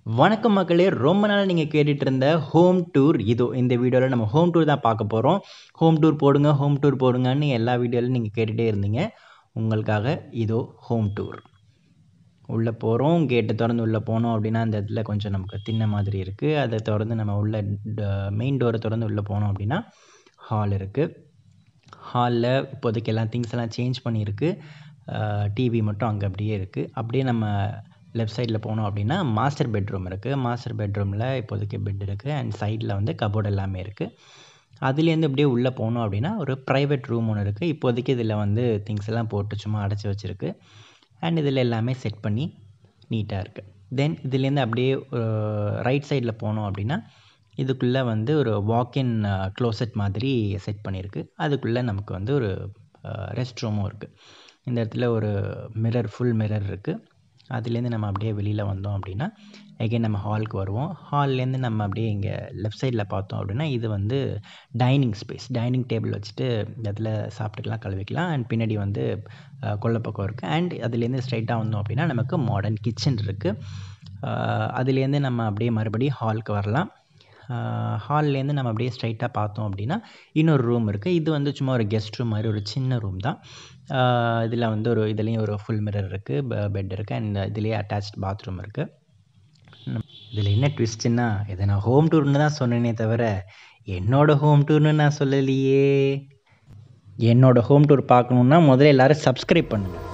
வணக்கம் மக்களே! ரொம்ப நாளா நீங்க கேட்டுட்டு இருந்த ஹோம் டூர் இதோ இந்த வீடியோல நம்ம ஹோம் டூர் தான் பார்க்க போறோம். ஹோம் டூர் போடுங்க, ஹோம் டூர் போடுங்கன்னு எல்லா வீடியோலயும் நீங்க கேட்டுட்டே இருந்தீங்க. உங்களுக்காக இதோ ஹோம் டூர். உள்ள போறோம். கேட்ட தொறந்து உள்ள போனோம் அப்படின்னா, அந்த இடத்துல கொஞ்சம் நமக்கு திண்ண மாதிரி இருக்கு. அத தொறந்து நம்ம உள்ள மெயின் டோர தொறந்து உள்ள போனோம் அப்படின்னா, ஹால் இருக்கு. ஹால்ல இப்போதைக்கு எல்லா திங்ஸ் எல்லாம் சேஞ்ச் பண்ணியிருக்கு. டிவி மட்டும் அங்க அப்படியே இருக்கு. அப்படியே நம்ம லெஃப்ட் சைடில் போனோம் அப்படின்னா மாஸ்டர் பெட்ரூம் இருக்குது. மாஸ்டர் பெட்ரூமில் இப்போதைக்கு பெட் இருக்குது அண்ட் சைடில் வந்து கபோர்டு எல்லாமே இருக்குது. அதுலேருந்து அப்படியே உள்ளே போனோம் அப்படின்னா ஒரு ப்ரைவேட் ரூம் ஒன்று இருக்குது. இப்போதைக்கு இதில் வந்து திங்ஸ் எல்லாம் போட்டு சும்மா அடைச்சி வச்சுருக்கு. அண்ட் இதில் எல்லாமே செட் பண்ணி நீட்டாக இருக்குது. தென் இதுலேருந்து அப்படியே ரைட் சைடில் போனோம் அப்படின்னா இதுக்குள்ளே வந்து ஒரு வாக்இன் க்ளோசெட் மாதிரி செட் பண்ணியிருக்கு. அதுக்குள்ளே நமக்கு வந்து ஒரு ரெஸ்ட் ரூமும் இருக்குது. இந்த இடத்துல ஒரு மிரர், ஃபுல் மிரர் இருக்குது. அதுலேருந்து நம்ம அப்படியே வெளியில் வந்தோம் அப்படின்னா எகைன் நம்ம ஹாலுக்கு வருவோம். ஹால்லேருந்து நம்ம அப்படியே இங்கே லெஃப்ட் சைடில் பார்த்தோம் அப்படின்னா இது வந்து டைனிங் ஸ்பேஸ். டைனிங் டேபிள் வச்சுட்டு இந்த இடத்துல சாப்பிட்டுக்கலாம், கழுவிக்கலாம். அண்ட் பின்னாடி வந்து கொல்லைப்பக்கம் இருக்குது. அண்ட் அதுலேருந்து ஸ்ட்ரைட்டாக வந்தோம் அப்படின்னா நமக்கு மாடர்ன் கிச்சன் இருக்குது. அதுலேருந்து நம்ம அப்படியே மறுபடியும் ஹாலுக்கு வரலாம். ஹால்லேருந்து நம்ம அப்படியே ஸ்ட்ரைட்டாக பார்த்தோம் அப்படின்னா இன்னொரு ரூம் இருக்குது. இது வந்து சும்மா ஒரு கெஸ்ட் ரூம் மாதிரி ஒரு சின்ன ரூம் தான். இதில் வந்து இதுலேயும் ஒரு ஃபுல் மிரர் இருக்குது, பெட் இருக்குது அண்ட் இதுலேயே அட்டாச்ட் பாத்ரூம் இருக்குது. இதில் என்ன ட்விஸ்ட்டுன்னா இதை நான் ஹோம் டூர்னு தான் சொன்னேனே தவிர என்னோடய ஹோம் டூர்னு நான் சொல்லலையே. என்னோடய ஹோம் டூர் பார்க்கணுன்னா முதல்ல எல்லோரும் சப்ஸ்கிரைப் பண்ணுங்கள்.